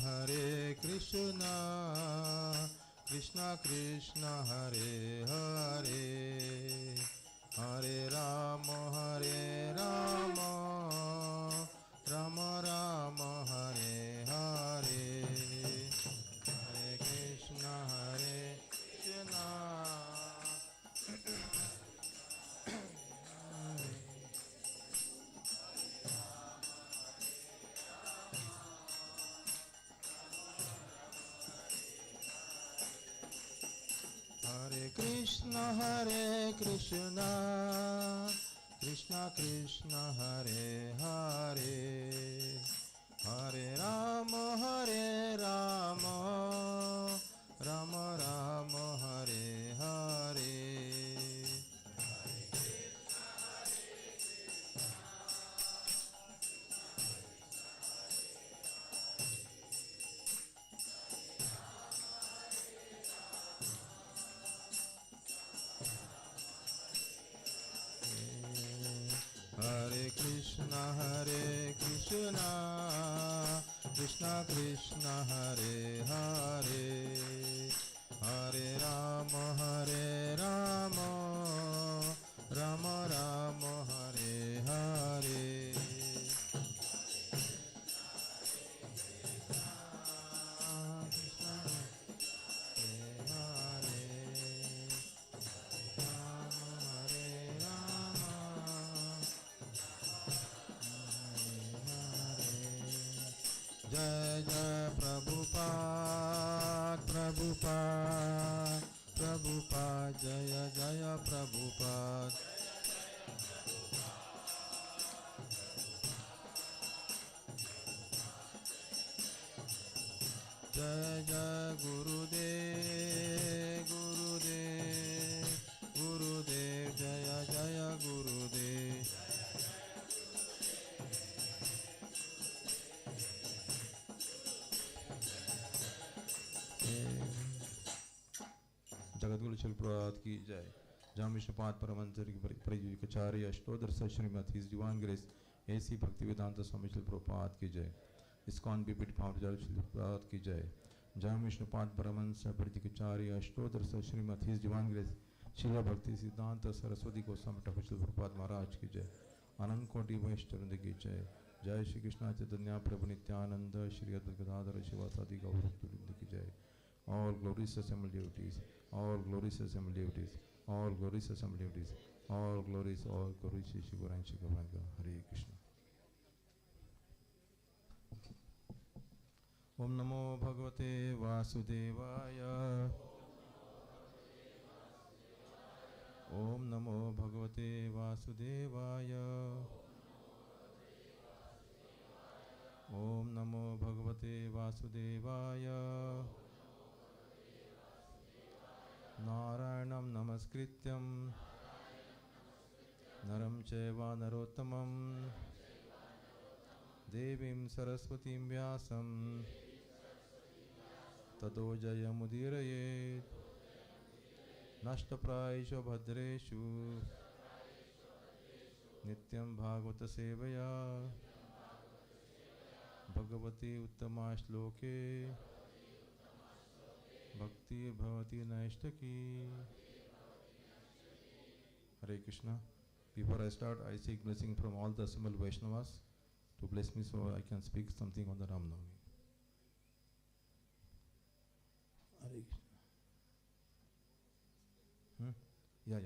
Hare Krishna, Krishna Krishna, Hare Hare, Hare Rama, Rama Rama, Hare Hare, Hare Krishna, Hare Krishna. Krishna Hare Krishna, Krishna Krishna, Hare Hare, Hare Rama, Rama Rama, Hare Hare. Hare Krishna, Krishna Krishna, Hare Hare, Hare Rama, Rama Rama, Hare Hare. Jai Jai Prabhupada, Prabhupada, Prabhupada, Jaya Jaya Prabhupada. Jai Jai Gurudev, Gurudev, Gurudev, Jaya Jaya Gurudev. जगतगुरु शिल प्रभात की जय। जहाँ विष्णुपाद परमहंस परिचार्य अष्टोदर Srimad his divine grace A C Bhaktivedanta स्वामी शिल प्रभात की जय। ISKCON BPT founder शिल प्रभात की जय। जहाँ विष्णुपाद परमहंस परिचार्य अष्टोदर Srimad his divine grace Srila Bhakti सिद्धांत सरस्वती गोस्वामी ठाकुर शिल प्रभात महाराज की जय। अनंत कोटि वैष्णव की जय। जय श्री कृष्ण चैतन्य प्रभु नित्यानंद श्री अद्वैत गदाधर शिवासादि गौरवृंद की जय। All glorious assembled devotees, all glorious assembled devotees, all glorious assembled devotees, all glories, Shri Gauranga Shri Gauranga. Hare Krishna. Om Namo Bhagavate Vasudevaya. Om Namo Bhagavate Vasudevaya. Om Namo Bhagavate Vasudevaya. Narayanam Namaskrityam Naram Chaiva Narottamam Devim Saraswatim Vyasam Tato Jayamudiraye Nashtapraisha Bhadreshu Nityam Bhagavata Sevaya Bhagavati Uttama Shloke Bhakti Bhavati Naishtaki. Hare Krishna. Before I start, I seek blessing from all the assembled Vaishnavas to bless me so I can speak something on the Ram Navami. Hare Krishna. Yeah.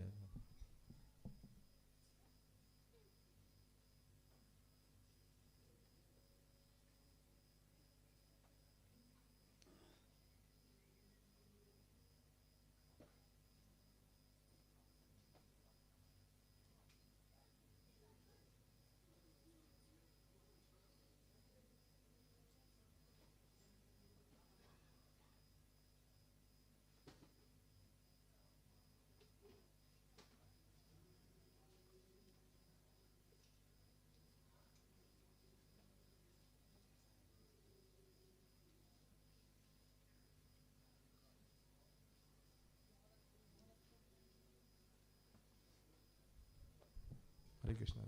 Hare Krishna.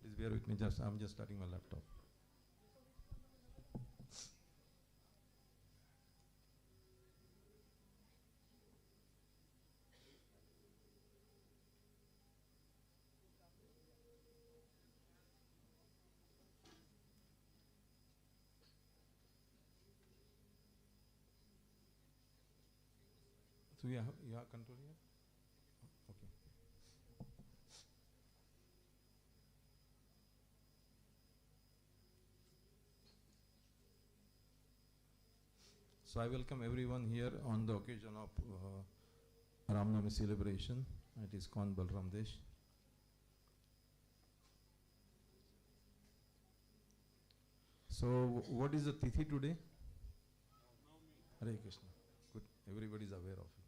Please bear with me. I'm just starting my laptop. So you have control here? Okay. So I welcome everyone here on the occasion of Ram Navami celebration at ISKCON Balaramdesh. So what is the Tithi today? Hare Krishna. Good. Everybody is aware of it.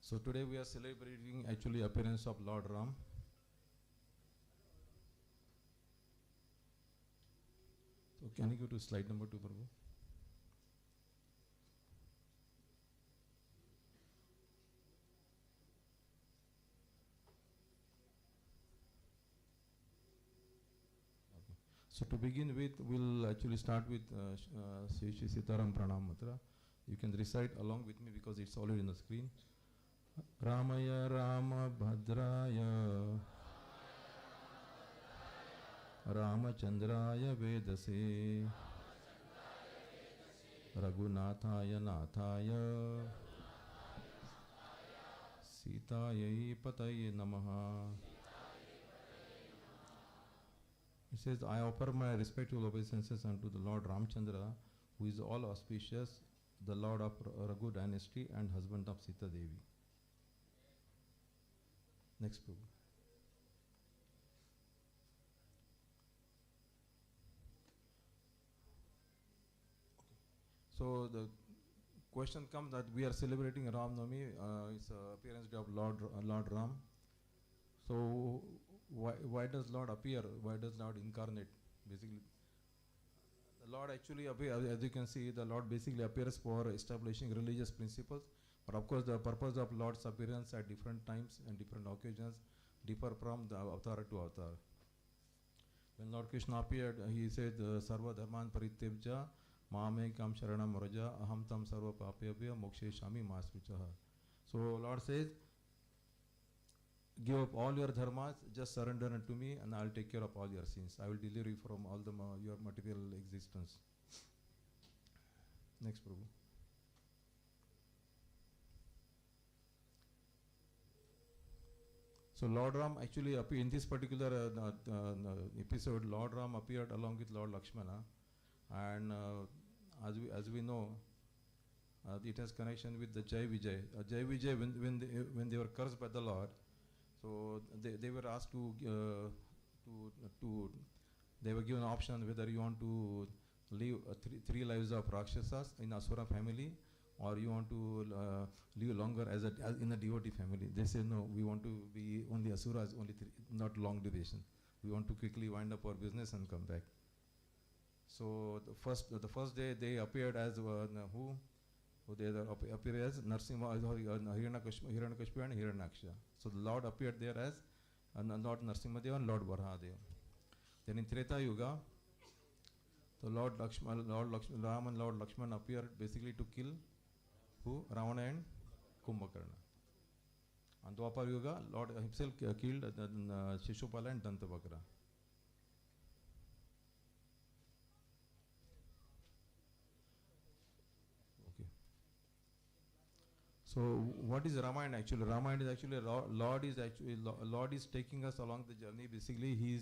So today we are celebrating actually appearance of Lord Ram. So can you go to slide number 2, Prabhu? Okay. So to begin with, we'll actually start with Shri Shri Sitaram Pranam Mantra. You can recite along with me because it's already on the screen. Ramaya Rama Bhadraya Ramachandraya Vedase Raghunathaya Nathaya Sitayai Pataye Namaha. It says, I offer my respectful obeisances unto the Lord Ramchandra, who is all auspicious, the Lord of Raghu dynasty and husband of Sita Devi. Next, Prabhu. So the question comes that we are celebrating Ram Navami, it's appearance day of Lord Ram. So why does Lord appear? Why does Lord incarnate? Basically, the Lord actually appears, as you can see, the Lord basically appears for establishing religious principles. But of course, the purpose of Lord's appearance at different times and different occasions differ from the avatar to avatar. When Lord Krishna appeared, he said, Sarva Dharman Parityabja Mamekam Sharanam Raja Aham Tam Sarva Papyabhya Mokshe Shami Masruchaha. So Lord says, give up all your dharmas, just surrender unto me and I'll take care of all your sins. I will deliver you from all your material existence. Next, Prabhu. So Lord Ram actually appeared in this particular episode. Lord Ram appeared along with Lord Lakshmana, and as we know, it has connection with the Jai Vijay. Jai Vijay, when they were cursed by the Lord, so they were asked to they were given an option whether you want to live three lives of Rakshasas in Asura family, or you want to live longer as in a devotee family. They say no, we want to be only Asuras, only not long duration. We want to quickly wind up our business and come back. So the first day they appeared as who? So they appear as Narsimha, Hiranyakashipu and Hiranyaksha. So the Lord appeared there as Lord Narsimhadeva and Lord Varahadeva. Then in Treta Yuga, the Lord Ram and Lord Lakshman appeared basically to kill who? Ravana and Kumbhakarna. And Dwapar Yuga, Lord himself killed Shishupala and Dantavakra. Okay. So what is Ramayana actually? Ramayana is actually Lord is taking us along the journey. Basically,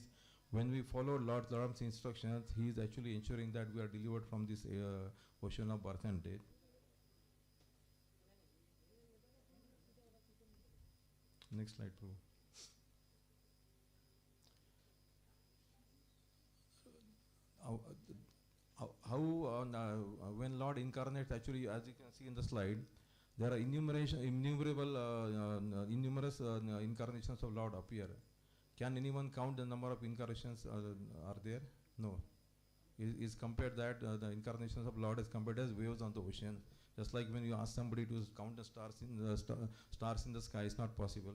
when we follow Lord Ram's instructions, he is actually ensuring that we are delivered from this ocean of birth and death. Next slide, Prabhu. When Lord incarnates, actually, as you can see in the slide, there are numerous incarnations of Lord appear. Can anyone count the number of incarnations are there? No. Is compared that the incarnations of Lord is compared as waves on the ocean. Just like when you ask somebody to count the stars in the sky, it's not possible.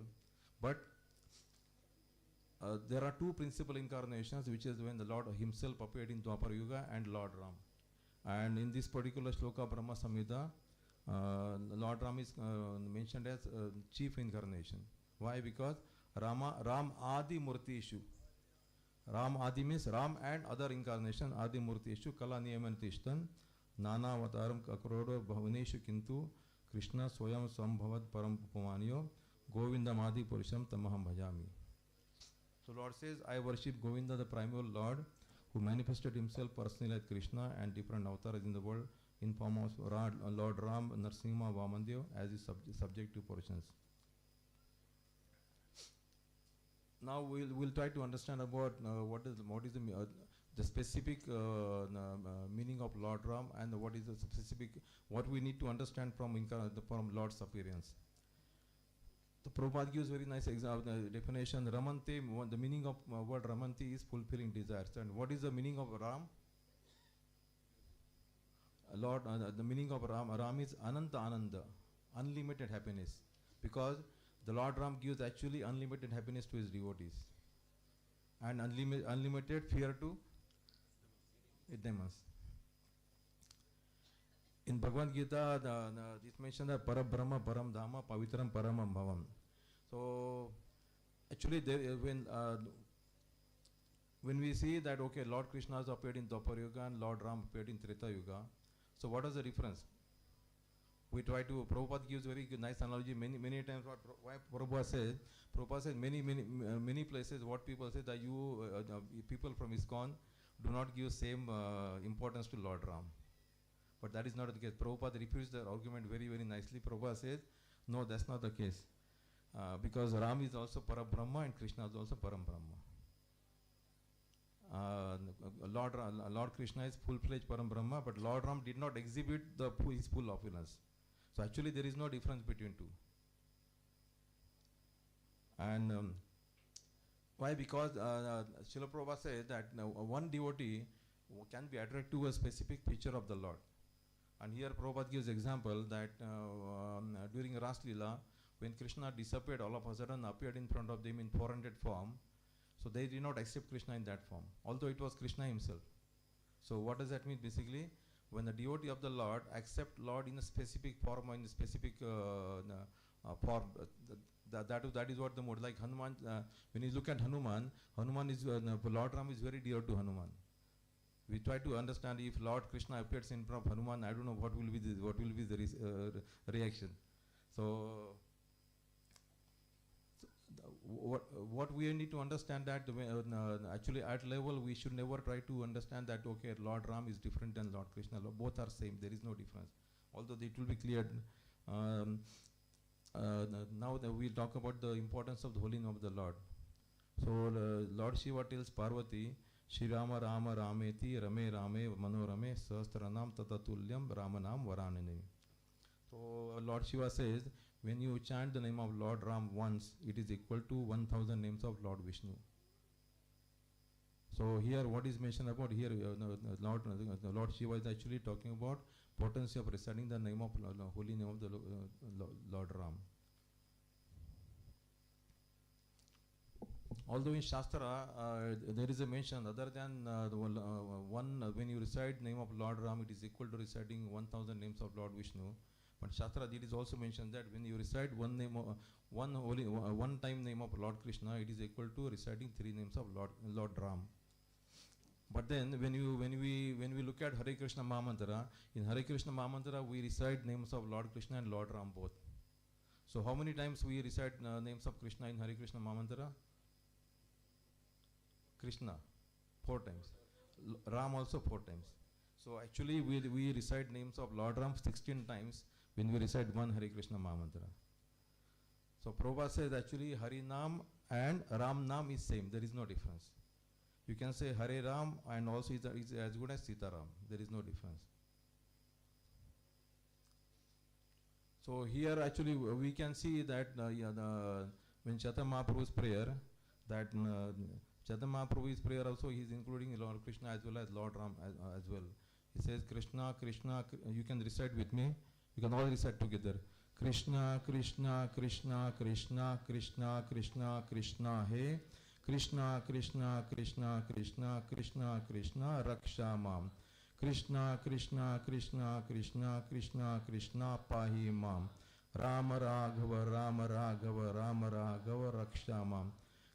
But there are two principal incarnations, which is when the Lord himself appeared in Dwapar Yuga and Lord Ram. And in this particular shloka Brahma Samhita, Lord Ram is mentioned as chief incarnation. Why? Because Ram Adi Murtishu. Ram Adi means Ram and other incarnation, Adi Murtishu, Kala Niyaman Tishtan, Nana Avataram Kakrodo Bhavaneshu Kintu, Krishna Swayam Sambhavad Param Pumanyo, Govindam Adi Purusham Tamaham Bhajami. So Lord says, I worship Govinda, the primal Lord, who manifested himself personally as Krishna and different avatars in the world in form of Lord Ram, Narsimha, Vamandev as his subjective portions. Now we'll try to understand about what is the specific meaning of Lord Ram and what is the specific what we need to understand from Lord's appearance. The Prabhupada gives very nice definition. Ramante, the meaning of word Ramante is fulfilling desires. And what is the meaning of Ram? Lord, the meaning of Ram is Ananta Ananda, unlimited happiness, because the Lord Ram gives actually unlimited happiness to his devotees and unlimited fear to demons. In Bhagavad Gita, this mentioned that Parabrahma, Param Dhamma, Pavitram, Paramam Bhavam. So, actually, when we see that, okay, Lord Krishna has appeared in Dwapar Yuga and Lord Ram appeared in Treta Yuga, so what is the difference? We try to, Prabhupada gives very nice analogy many times. Why Prabhupada says many places what people say that you people from ISKCON do not give same importance to Lord Ram. But that is not the case. Prabhupada refutes the argument very nicely. Prabhupada says, no, that's not the case. Because Ram is also Parabrahma and Krishna is also Param Brahma. Lord Krishna is full-fledged Param Brahma, but Lord Ram did not exhibit his full opulence. So actually there is no difference between two. And why? Because Srila Prabhupada says that one devotee can be attracted to a specific feature of the Lord. And here Prabhupada gives example that during Ras Leela, when Krishna disappeared, all of a sudden appeared in front of them in 400 form. So they did not accept Krishna in that form, although it was Krishna himself. So what does that mean basically? When the devotee of the Lord accept Lord in a specific form or in a specific form, that is what the mode. Like Hanuman, when you look at Hanuman is Lord Ram is very dear to Hanuman. We try to understand if Lord Krishna appears in front of Hanuman, I don't know what will be the reaction. So what we need to understand that actually at level we should never try to understand that okay, Lord Ram is different than Lord Krishna. Both are same. There is no difference. Although it will be cleared. Now that we'll talk about the importance of the holy name of the Lord. So Lord Shiva tells Parvati, Shri Rama Rama Rameti Rame Rame Manorame Sahasranam Tatatulyam Ramanam Varanane. So Lord Shiva says, when you chant the name of Lord Ram once, it is equal to 1000 names of Lord Vishnu. So here what is mentioned about here, Lord Shiva is actually talking about potency of reciting the name of holy name of the Lord Ram. Although in Shastra there is a mention other than when you recite name of Lord Ram, it is equal to reciting 1000 names of Lord Vishnu. But Shastra it is also mentioned that when you recite one time name of Lord Krishna, it is equal to reciting 3 names of Lord Ram. But then when we look at Hare Krishna Mahamantra, in Hare Krishna Mahamantra we recite names of Lord Krishna and Lord Ram both. So how many times we recite names of Krishna in Hare Krishna Mahamantra? Krishna 4 times, Ram also 4 times. So actually we recite names of Lord Ram 16 times when we recite one Hare Krishna Mahamantra. So Prabhupada says actually Hari Nam and Ram Nam is same, there is no difference. You can say Hare Ram and also it's as good as Sita Ram, there is no difference. So here actually we can see that when Chaitanya Mahaprabhu's prayer, that Chaitanya Mahaprabhu's prayer also he is including Lord Krishna as well as Lord Ram as well. He says Krishna, Krishna, you can recite with me, you can all recite together. Krishna, Krishna, Krishna, Krishna, Krishna, Krishna, Krishna, He. Krishna, Krishna, Krishna, Krishna, Krishna, Krishna, Raksha Mam. Krishna, Krishna, Krishna, Krishna, Krishna, Krishna, Pahi Mam. Rama Raghava, Rama Raghava, Rama Raghava, Raksha Mam.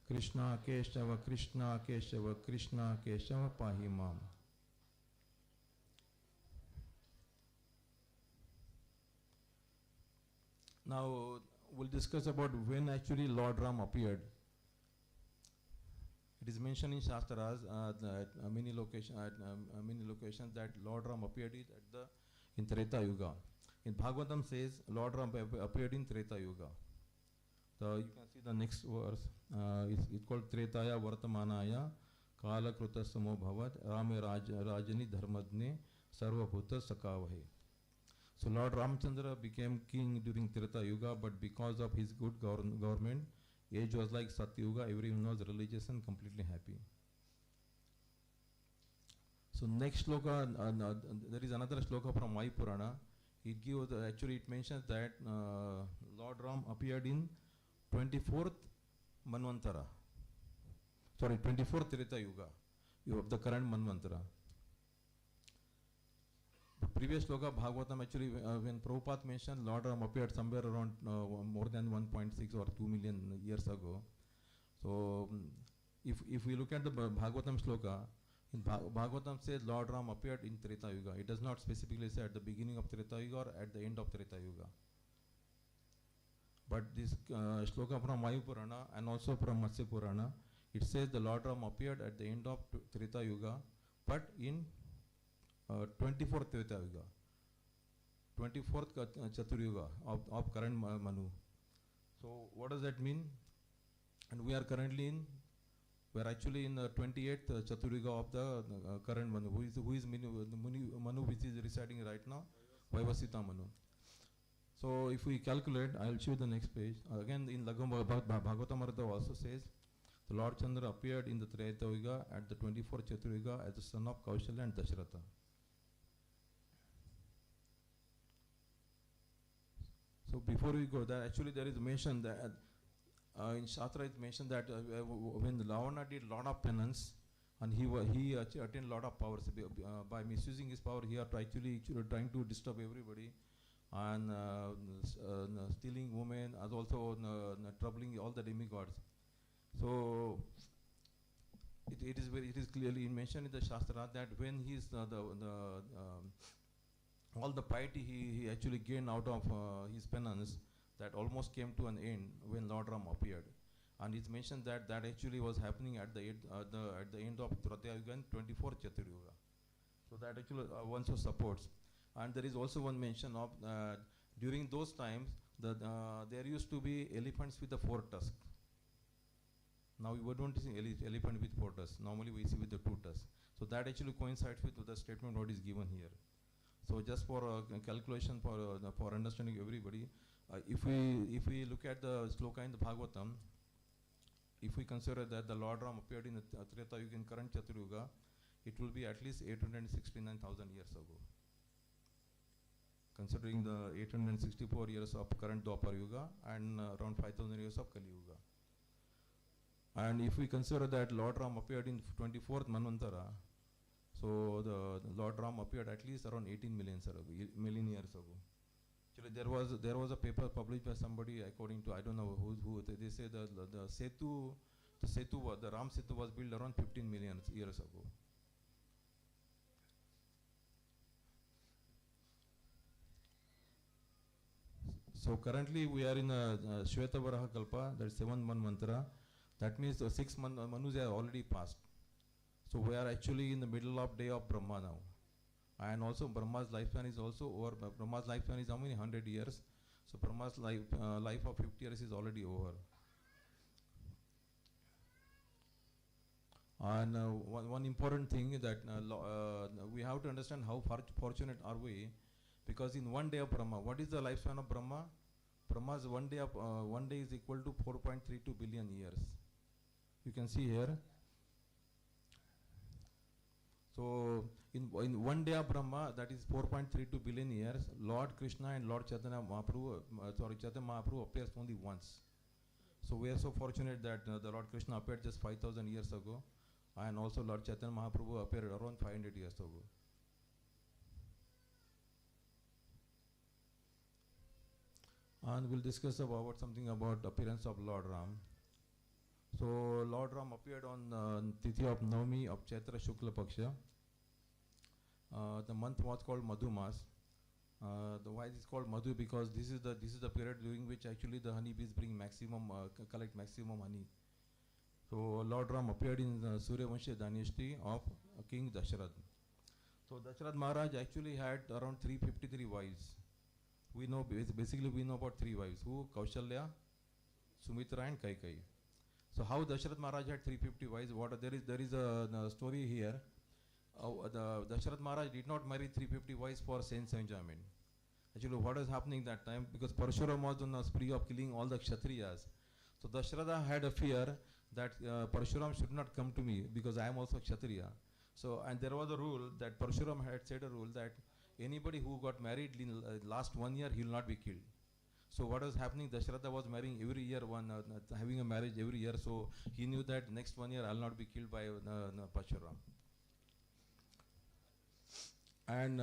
Krishna Keshava, Krishna Keshava, Krishna Keshava, Pahi Mam. Now we'll discuss about when actually Lord Ram appeared. It is mentioned in Shastras that many locations that Lord Ram appeared in Treta Yuga. In Bhagavatam says Lord Ram appeared in Treta Yuga. So you can see the next verse. It's called Tretaya Vartamanaya Kala Kruta Samo Bhavat Rame Rajani Dharmadne Sarva Bhuta Sakavahe. So Lord Ramchandra became king during Treta Yuga, but because of his good government, age was like Satyuga, everyone was religious and completely happy. So next shloka, there is another shloka from Vayu Purana. It gives, actually it mentions that Lord Ram appeared in 24th Manvantara. Sorry, 24th Treta Yuga, of the current Manvantara. The previous shloka Bhagavatam actually, when Prabhupada mentioned Lord Ram appeared somewhere around more than 1.6 or 2 million years ago. So if we look at the Bhagavatam shloka, in Bhagavatam says Lord Ram appeared in Treta Yuga. It does not specifically say at the beginning of Treta Yuga or at the end of Treta Yuga. But this shloka from Vayu Purana and also from Matsya Purana, it says the Lord Ram appeared at the end of Treta Yuga, but in 24th Treta Yuga, 24th Chaturyuga of current Manu. So what does that mean? And we are currently actually in the 28th Chaturyuga of the current Manu. Who is Manu which is residing right now? Vaivasita Manu. So if we calculate, I will show you the next page. Again in Bhagavatamrita also says, the Lord Chandra appeared in the Treta Yuga at the 24th Chaturyuga as the son of Kaushalya and Dasharatha. So before we go there, actually there is mention that in Shastra it mentioned that when Ravana did lot of penance and he attained lot of powers, by misusing his power he are actually trying to disturb everybody and stealing women as also troubling all the demigods. So it is clearly mentioned in the Shastra that when he is all the piety he actually gained out of his penance, that almost came to an end when Lord Ram appeared. And it's mentioned that actually was happening at the end of Treta Yuga and 24th Chaturyuga. So that actually one so supports. And there is also one mention of during those times there used to be elephants with the 4 tusks. Now we don't see elephant with 4 tusks. Normally we see with the 2 tusks. So that actually coincides with the statement what is given here. So just for calculation for understanding everybody, if we look at the shloka in the Bhagavatam, if we consider that the Lord Ram appeared in the Treta Yuga in current Chaturyuga, it will be at least 869,000 years ago. Considering the 864 years of current Dwapar Yuga and around 5,000 years of Kali Yuga. And if we consider that Lord Ram appeared in 24th Manvantara, so the Lord Ram appeared at least around 18 million years ago. Actually, there was a paper published by somebody, according to I don't know who they say the Ram Setu was built around 15 million years ago. So currently we are in a Shweta Varaha Kalpa, that is 7th Manvantara. That means 6 Manus are already passed. So we are actually in the middle of day of Brahma now. And also Brahma's lifespan is also over. Brahma's lifespan is how many? 100 years. So Brahma's life of 50 years is already over. And one important thing that we have to understand how fortunate are we, because in one day of Brahma, what is the lifespan of Brahma? Brahma's one day is equal to 4.32 billion years. You can see here. So in one day of Brahma, that is 4.32 billion years, Lord Krishna and Lord Chaitanya Mahaprabhu appears only once. So we are so fortunate that the Lord Krishna appeared just 5,000 years ago, and also Lord Chaitanya Mahaprabhu appeared around 500 years ago. And we'll discuss about something about appearance of Lord Ram. So Lord Ram appeared on Tithi of Navami of Chaitra Shukla Paksha. The month was called Madhu Mas. Why is it called Madhu? Because this is the period during which actually the honeybees bring maximum, collect maximum honey. So Lord Ram appeared in the Suryavanshi dynasty of King Dasharath. So Dasharath Maharaj actually had around 353 wives. We know basically we know about 3 wives. Who? Kaushalya, Sumitra, and Kaikai. So how Dasharath Maharaj had 350 wives? There is a story here. The Dasharath Maharaj did not marry 350 wives for sense enjoyment. Actually, what is happening that time? Because Parshuram was on a spree of killing all the Kshatriyas. So Dasharatha had a fear that Parshuram should not come to me because I am also Kshatriya. So, and there was a rule that Parshuram had said a rule that anybody who got married in last 1 year, he will not be killed. So what was happening? Dasharatha was marrying every year, having a marriage every year. So he knew that next 1 year I will not be killed by Parshuram. And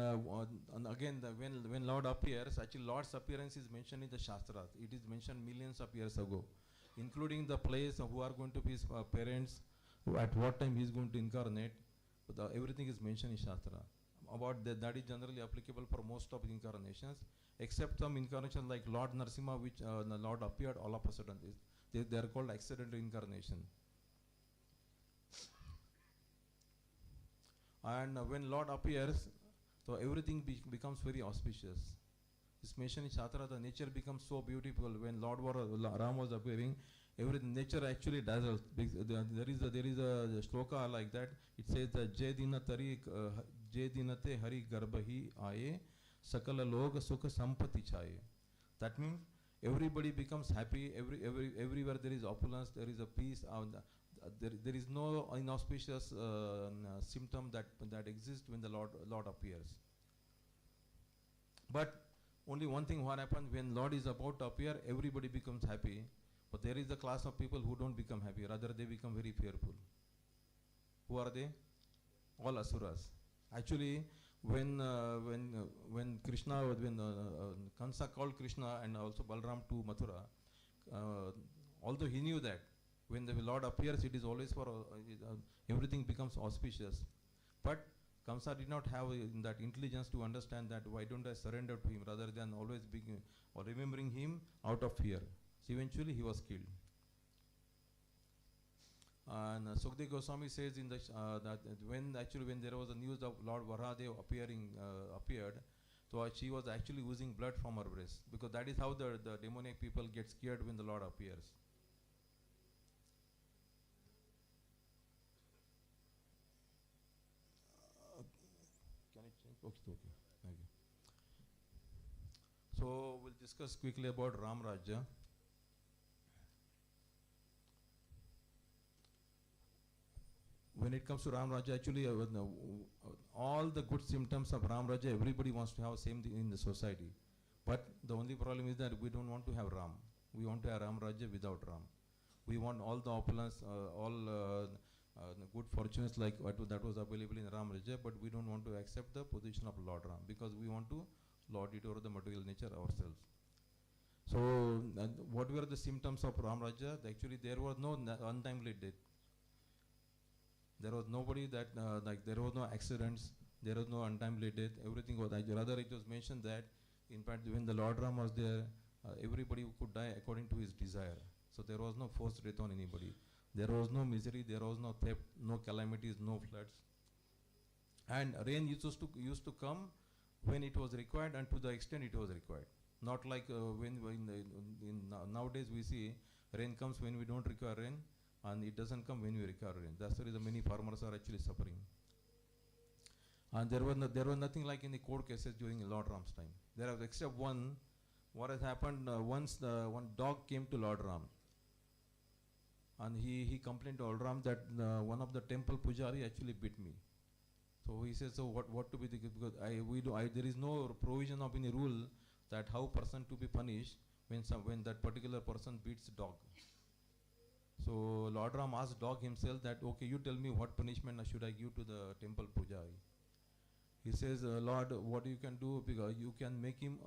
again, when Lord appears, actually Lord's appearance is mentioned in the Shastras. It is mentioned millions of years ago, including the place of who are going to be his parents, at what time he is going to incarnate. Everything is mentioned in Shastra. About that is generally applicable for most of the incarnations, except some incarnations like Lord Narasimha, which the Lord appeared all of a sudden. They are called accidental incarnation. And when Lord appears, so everything becomes very auspicious. It's mentioned in Shastra, the nature becomes so beautiful. When Lord Ram was appearing, everything, nature actually dazzles. There is a shloka like that. It says that Jai dinate hari garbhi aaye sakala log sukha sampati chaye. That means everybody becomes happy. Everywhere there is opulence, there is a peace. There is no inauspicious symptom that exists when the Lord appears. But only one thing what happens when Lord is about to appear, everybody becomes happy. But there is a class of people who don't become happy, rather they become very fearful. Who are they? All asuras. Actually, when Kansa called Krishna and also Balaram to Mathura, although he knew that when the Lord appears, it is always for everything becomes auspicious. But Kamsa did not have that intelligence to understand that why don't I surrender to him rather than always being or remembering him out of fear. So eventually he was killed. And Sukdev Goswami says in the that when there was a news of Lord Varahadev appeared, so she was actually oozing blood from her breast, because that is how the demoniac people get scared when the Lord appears. Can I change? Okay. Thank you. So we'll discuss quickly about Ram Rajya. when it comes to Ram Raja, actually all the good symptoms of Ram Raja, everybody wants to have same thing in the society. But the only problem is that we don't want to have Ram. We want to have Ram Raja without Ram. We want all the opulence, all good fortunes like that was available in Ram Raja, but we don't want to accept the position of Lord Ram because we want to lord it over the material nature ourselves. So what were the symptoms of Ram Raja? Actually there was no untimely death. There was nobody that like there was no accidents, there was no untimely death, everything was rather it was mentioned that in fact when the Lord Ram was there, everybody could die according to his desire. So there was no forced death on anybody. There was no misery, there was no theft, no calamities, no floods. And rain used to come when it was required and to the extent it was required. Not like nowadays we see rain comes when we don't require rain and it doesn't come when we require rain. That's the reason many farmers are actually suffering. And there was nothing like in the court cases during Lord Ram's time. There was except one. What has happened once one dog came to Lord Ram and he complained to Lord Ram that one of the temple pujari actually bit me. So he says, so what to be because there is no provision of any rule that how person to be punished when that particular person beats dog. So Lord Ram asked dog himself that, okay, you tell me what punishment should I give to the temple pujari. He says, Lord, what you can do, because you can make him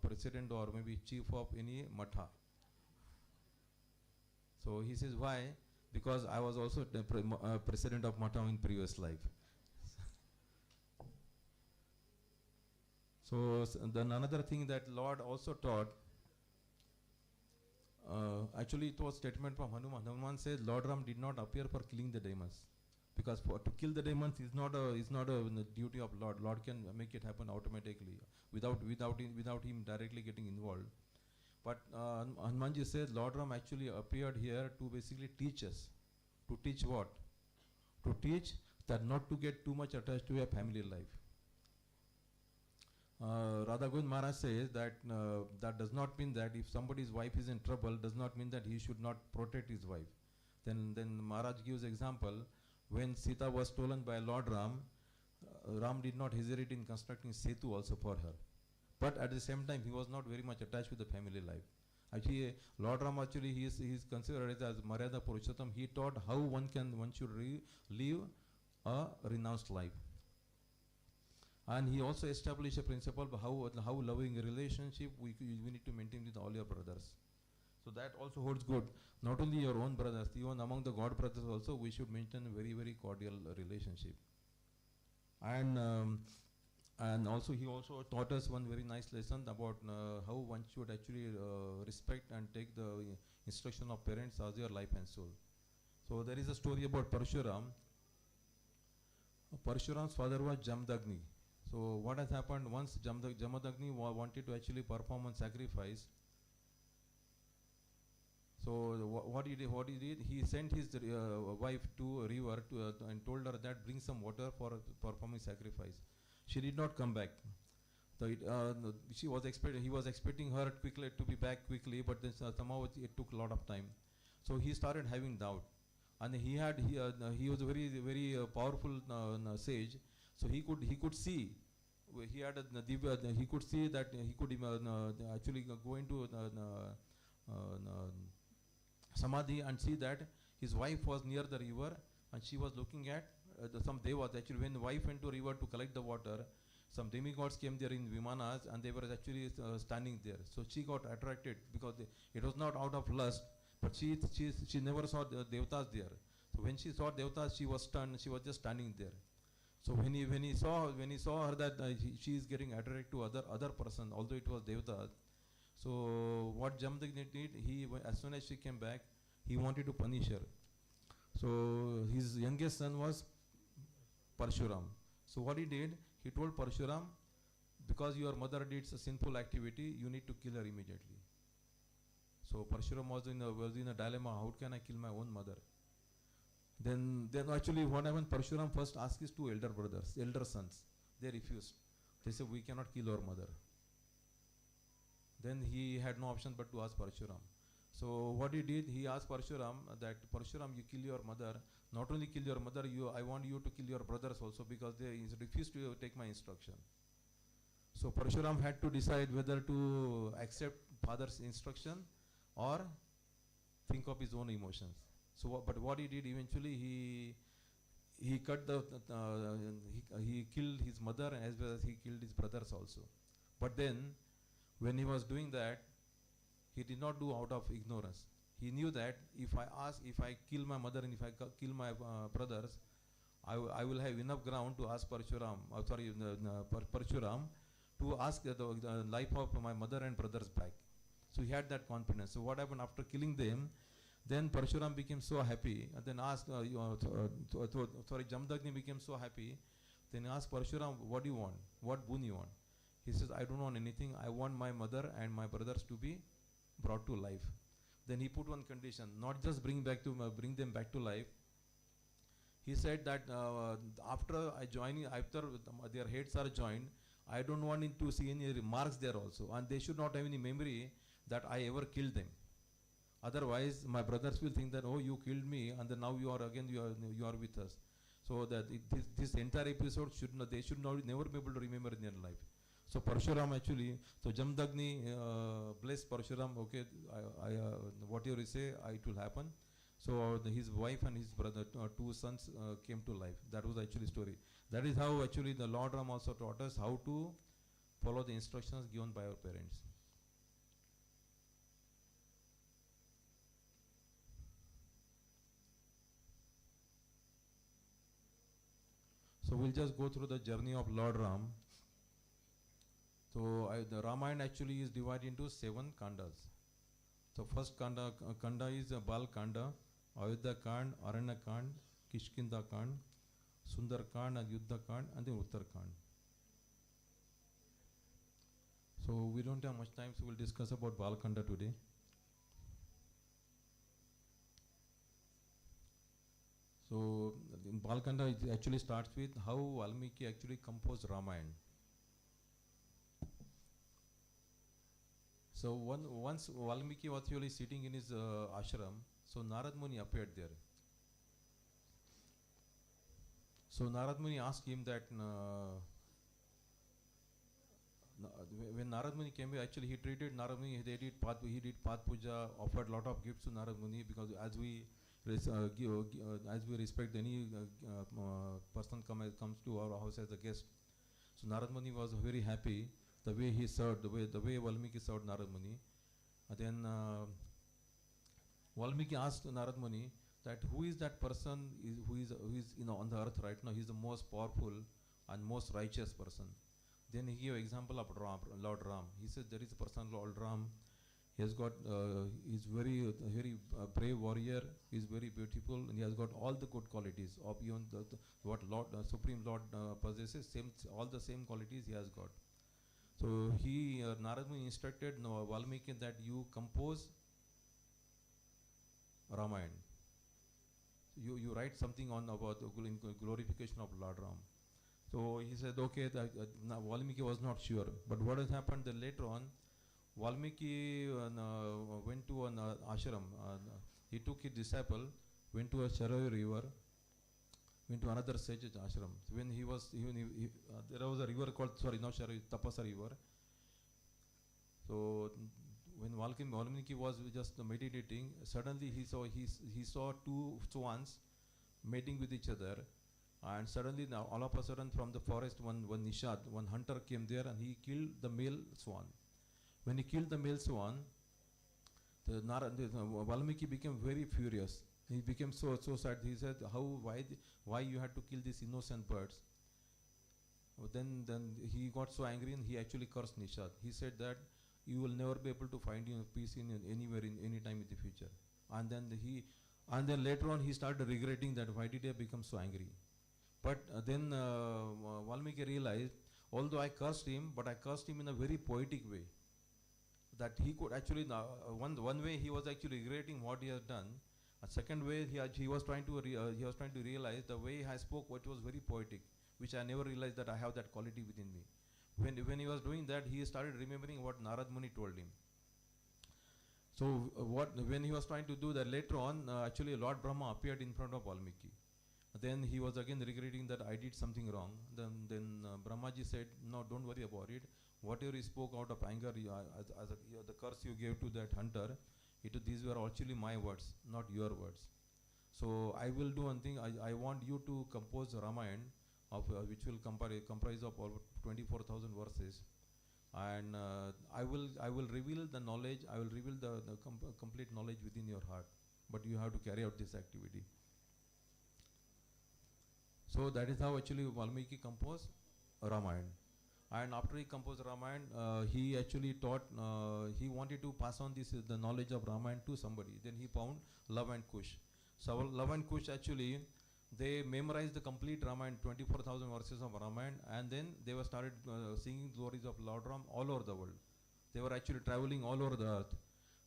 president or maybe chief of any matha. So he says, why? Because I was also president of matha in previous life. So then another thing that Lord also taught, actually it was statement from Hanuman. Hanuman says Lord Ram did not appear for killing the demons. Because to kill the demons is not a duty of Lord. Lord can make it happen automatically without him directly getting involved. But Hanumanji said Lord Ram actually appeared here to basically teach us. To teach what? To teach that not to get too much attached to a family life. Radha Govind Maharaj says that that does not mean that if somebody's wife is in trouble, does not mean that he should not protect his wife. Then Maharaj gives example. When Sita was stolen by Lord Ram, Ram did not hesitate in constructing Setu also for her. But at the same time, he was not very much attached with the family life. Actually, Lord Ram actually he is considered as Maryada Purushottam. He taught how one should live a renounced life. And he also established a principle of how loving a relationship we need to maintain with all your brothers. So that also holds good. Not only your own brothers, even among the God brothers also, we should maintain a very, very cordial relationship. And also he also taught us one very nice lesson about how one should actually respect and take the instruction of parents as your life and soul. So there is a story about Parshuram. Parshuram's father was Jamadagni. So what has happened once Jamadagni wanted to actually perform a sacrifice. So what he did, he sent his wife to a river and told her that bring some water for performing sacrifice. She did not come back. So he was expecting her quickly to be back quickly, but then somehow it took a lot of time. So he started having doubt, and he was a very very powerful sage. So he could see. He had he could see that he could actually go into samadhi and see that his wife was near the river and she was looking at some devas. Actually, when the wife went to river to collect the water, some demigods came there in vimanas and they were actually standing there. So she got attracted because it was not out of lust, but she never saw the devatas there. So when she saw devatas, she was stunned. She was just standing there. So when he saw her that she is getting attracted to other person, although it was devatas. So what Jamadagni did, as soon as she came back, he wanted to punish her. So his youngest son was Parshuram. So what he did, he told Parshuram, because your mother did a sinful activity, you need to kill her immediately. So Parshuram was in a dilemma. How can I kill my own mother? Then actually what happened, Parshuram first asked his two elder sons. They refused. They said, we cannot kill our mother. Then he had no option but to ask Parshuram. So what he did, he asked Parshuram that Parshuram, you kill your mother. Not only kill your mother, I want you to kill your brothers also, because they refused to take my instruction. So Parshuram had to decide whether to accept father's instruction or think of his own emotions. So, but what he did eventually, he cut he killed his mother as well as he killed his brothers also. But then, when he was doing that, he did not do out of ignorance. He knew that if I kill my mother and if I kill my brothers, I will have enough ground to ask Parshuram, Parshuram, to ask the life of my mother and brothers back. So he had that confidence. So what happened after killing them? Then Parshuram became so happy, and then asked, Jamdagni became so happy. Then he asked Parshuram, what do you want? What boon you want? He says, I don't want anything. I want my mother and my brothers to be brought to life. Then he put one condition, not just bring them back to life. He said that after their heads are joined, I don't want to see any remarks there also, and they should not have any memory that I ever killed them. Otherwise, my brothers will think that, oh, you killed me, and then now you are with us. So that this entire episode they should never be able to remember in their life. So Parshuram actually, so Jamdagni blessed Parshuram. Okay, whatever you say, it will happen. So his wife and his brother, two sons, came to life. That was actually story. That is how actually the Lord Ram also taught us how to follow the instructions given by our parents. So we'll just go through the journey of Lord Ram. So the Ramayana actually is divided into 7 kandas. So first kanda is Bal Kanda, Ayodhya Kand, Aranya Kand, Kishkinda Kand, Sundar Kand and Yuddha Kand, and then Uttar Kand. So we don't have much time, so we'll discuss about Bal Kanda today. So in Bal Kanda, it actually starts with how Valmiki actually composed Ramayana. So once Valmiki was actually sitting in his ashram, so Narad Muni appeared there. So Narad Muni asked him that when Narad Muni came here, actually he treated Narad Muni, he did Path Puja, offered lot of gifts to Narad Muni, because as we respect any person comes to our house as a guest. So Narad Muni was very happy the way he served, the way Valmiki served Narad Muni. And then Valmiki asked Narad Muni that who is that person who is on the earth right now? He is the most powerful and most righteous person. Then he gave example of Lord Ram. He said there is a person Lord Ram. He has got he's very brave warrior. He's very beautiful, and he has got all the good qualities of even what Lord Supreme Lord possesses. All the same qualities he has got. So he Narad Muni instructed Valmiki that you compose Ramayana. You write something on about the glorification of Lord Ram. So he said, okay. Valmiki was not sure, but what has happened then later on, Valmiki went to an ashram. He took his disciple, went to a Sharai river, went to another sage ashram. So when there was a river called, not Sharai, Tapasa river. So when Valmiki was just meditating, suddenly he saw two swans mating with each other, and suddenly now all of a sudden from the forest one Nishad, one hunter came there, and he killed the male swan. When he killed the male swan, Valmiki became very furious. He became so sad. He said, why you had to kill these innocent birds? Then he got so angry and he actually cursed Nishad. He said that you will never be able to find peace anywhere in any time in the future. And then later on he started regretting that why did I become so angry. But then Valmiki realized, although I cursed him, but I cursed him in a very poetic way. That he could actually, one way he was actually regretting what he has done. A second way he was trying to realize the way I spoke, what was very poetic, which I never realized that I have that quality within me. When he was doing that, he started remembering what Narad Muni told him. So when he was trying to do that, later on, actually Lord Brahma appeared in front of Valmiki. Then he was again regretting that I did something wrong. Then Brahmaji said, no, don't worry about it. Whatever you spoke out of anger, the curse you gave to that hunter, these were actually my words, not your words. So I will do one thing. I want you to compose Ramayana, which will comprise of over 24,000 verses, and I will reveal the knowledge. I will reveal the complete knowledge within your heart. But you have to carry out this activity. So that is how actually Valmiki composed Ramayana. And after he composed Ramayana, he actually taught, he wanted to pass on the knowledge of Ramayana to somebody. Then he found Love and Kush. So Love and Kush actually, they memorized the complete Ramayana, 24,000 verses of Ramayana, and then they were started singing glories of Lord Ram all over the world. They were actually traveling all over the earth.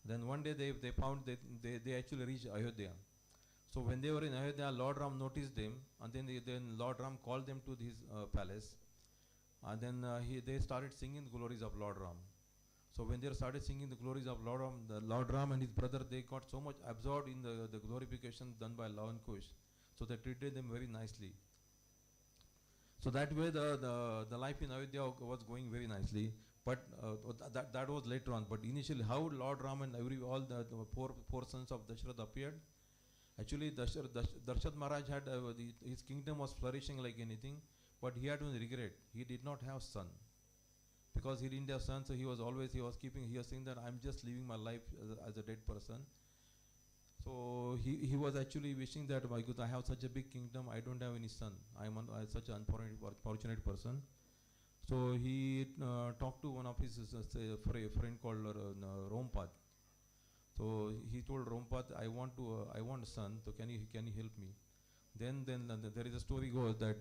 Then one day they found that they actually reached Ayodhya. So when they were in Ayodhya, Lord Ram noticed them, and then Lord Ram called them to his palace, and then they started singing the glories of Lord Ram. So when they started singing the glories of Lord Ram and his brother, they got so much absorbed in the glorification done by Love and Kush. So they treated them very nicely. So that way the life in Ayodhya was going very nicely. But that was later on. But initially, how Lord Ram and all the four sons of Dashrath appeared. Actually, Darshat Maharaj had his kingdom was flourishing like anything, but he had one regret. He did not have son. Because he didn't have son, so he was saying that I'm just living my life as a dead person. So he was actually wishing that, my God, I have such a big kingdom, I don't have any son. I'm such an unfortunate person. So he talked to one of his friend called Rompad. So he told Rompad, I want a son. So can you help me? Then there is a story goes that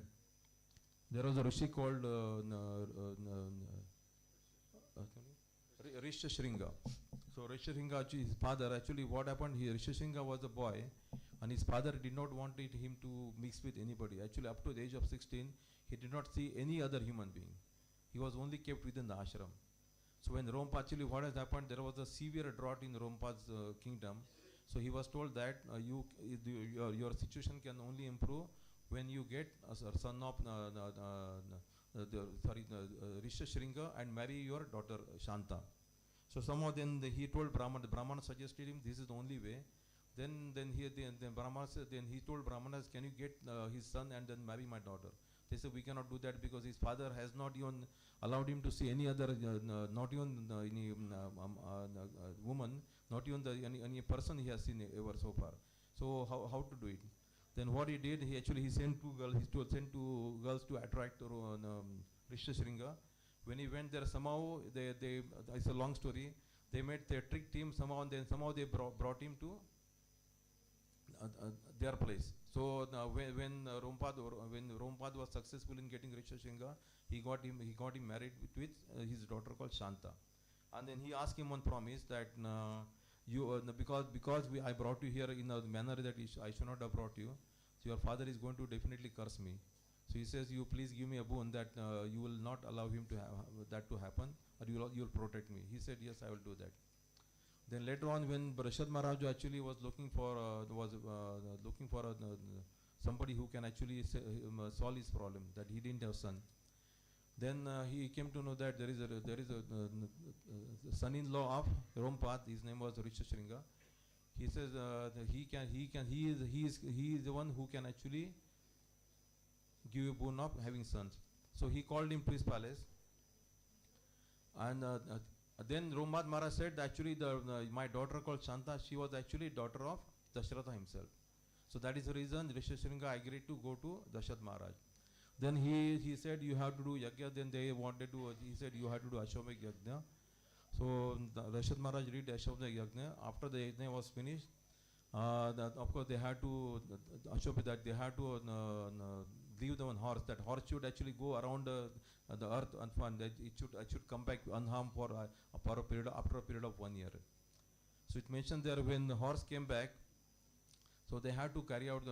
there was a rishi called Rishashringa. So Rishashringa, his father, actually what happened here, Rishashringa was a boy, and his father did not want him to mix with anybody. Actually, up to the age of 16, he did not see any other human being. He was only kept within the ashram. So when Rompa, actually what has happened, there was a severe drought in Rompa's kingdom. So he was told that your situation can only improve when you get a son of Rishashringa and marry your daughter Shanta. So somehow then he told Brahmana, the Brahmana suggested him this is the only way. Then he told Brahmanas, can you get his son and then marry my daughter? They said we cannot do that because his father has not even allowed him to see any other, not even any woman, not even any person he has seen ever so far. So how to do it? Then what he did, he sent two girls. He sent two girls to attract Rishashringa. When he went there, somehow it's a long story. They tricked him somehow, and then somehow they brought him to their place. So when Rompad was successful in getting Rishashringa, he got him married with his daughter called Shanta. And then he asked him one promise that because I brought you here in a manner that I should not have brought you, so your father is going to definitely curse me. So he says, you please give me a boon that you will not allow him to that to happen, or you will protect me. He said, yes, I will do that. Then later on, when Darshat Maharaj actually was looking for somebody who can actually solve his problem, that he didn't have son. Then he came to know that there is a son-in-law of Rompad. His name was Rishashringa. He says he is the one who can actually give a boon of having sons. So he called him to his palace, and then Rompad Maharaj said that actually my daughter called Shanta, she was actually daughter of Dashratha himself. So that is the reason Rishashringa agreed to go to Darshat Maharaj. Then he said you have to do yajna. Then they wanted to. He said you have to do Ashwamedh yajna. So Darshat Maharaj did Ashwamedh yajna. After the yajna was finished, of course they had to they had to leave the one horse. That horse should actually go around the earth, and it should come back unharmed for a period after a period of 1 year. So it mentioned there when the horse came back. So they had to carry out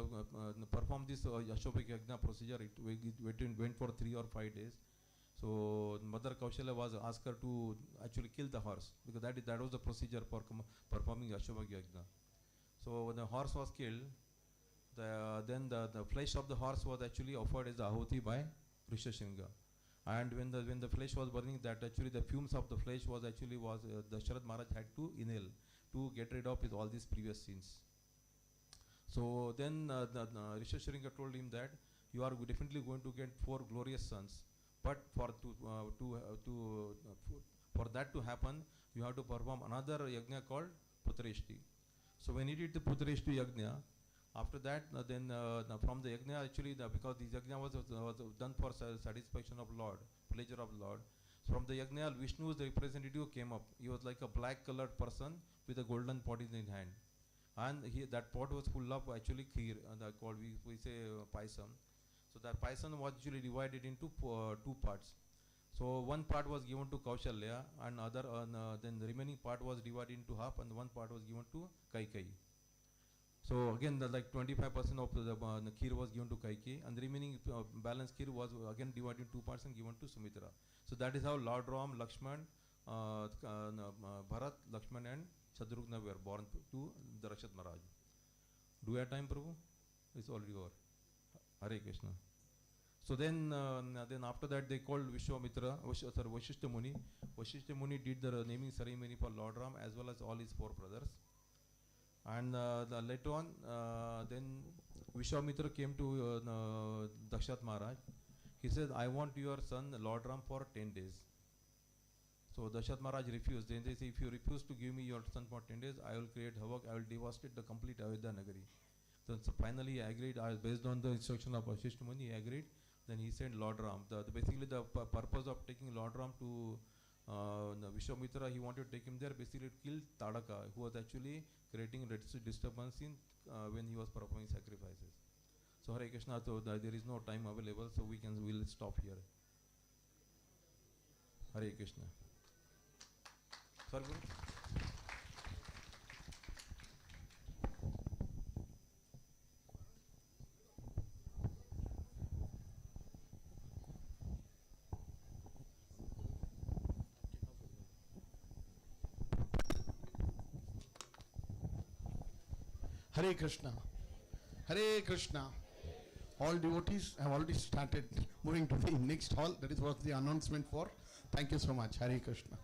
perform this Ashwamedh Yajna procedure. It went for 3 or 5 days. So Mother Kaushalya was asked her to actually kill the horse, because that was the procedure for performing Ashwamedha Yajna. So when the horse was killed, then the flesh of the horse was actually offered as the ahuti by Rishashringa. And when the flesh was burning, that actually the fumes of the flesh was the Sharad Maharaj had to inhale to get rid of all these previous sins. So then Rishashringa told him that you are definitely going to get 4 glorious sons, but for that to happen, you have to perform another yajna called Putreshti. So when he did the Putreshti yajna, after that, from the yajna, actually, because the yajna was done for satisfaction of Lord, pleasure of Lord. From the yajna, Vishnu's representative came up. He was like a black colored person with a golden pot in his hand. And that pot was full of actually kheer, we say paisam. So that paisam was actually divided into 2 parts. So one part was given to Kaushalya, and then the remaining part was divided into half, and one part was given to Kaikeyi. So again, like 25% of the kheer was given to Kaikeyi, and the remaining balance kheer was again divided into 2 parts and given to Sumitra. So that is how Lord Ram, Lakshman, Bharat, Lakshman, and Shatrugna were born to Darshat Maharaj. Do you have time, Prabhu? It's already over. Hare Krishna. So then after that they called Vishwamitra, Vashishta Muni. Vashishta Muni did the naming ceremony for Lord Ram as well as all his 4 brothers. And later on, then Vishwamitra came to Dakshat Maharaj. He said, I want your son Lord Ram for 10 days. So Dakshat Maharaj refused. Then they say, if you refuse to give me your son for 10 days, I will create havoc, I will devastate the complete Ayodhya Nagari. So finally he agreed, based on the instruction of Vashishta Muni, he agreed. Then he sent Lord Ram. Basically the purpose of taking Lord Ram to Vishwamitra, he wanted to take him there basically to kill Tadaka, who was actually creating disturbance when he was performing sacrifices. So Hare Krishna, so there is no time available, so we'll stop here. Hare Krishna. Sorry, Hare Krishna. Hare Krishna. All devotees have already started moving to the next hall. That is what the announcement for. Thank you so much. Hare Krishna.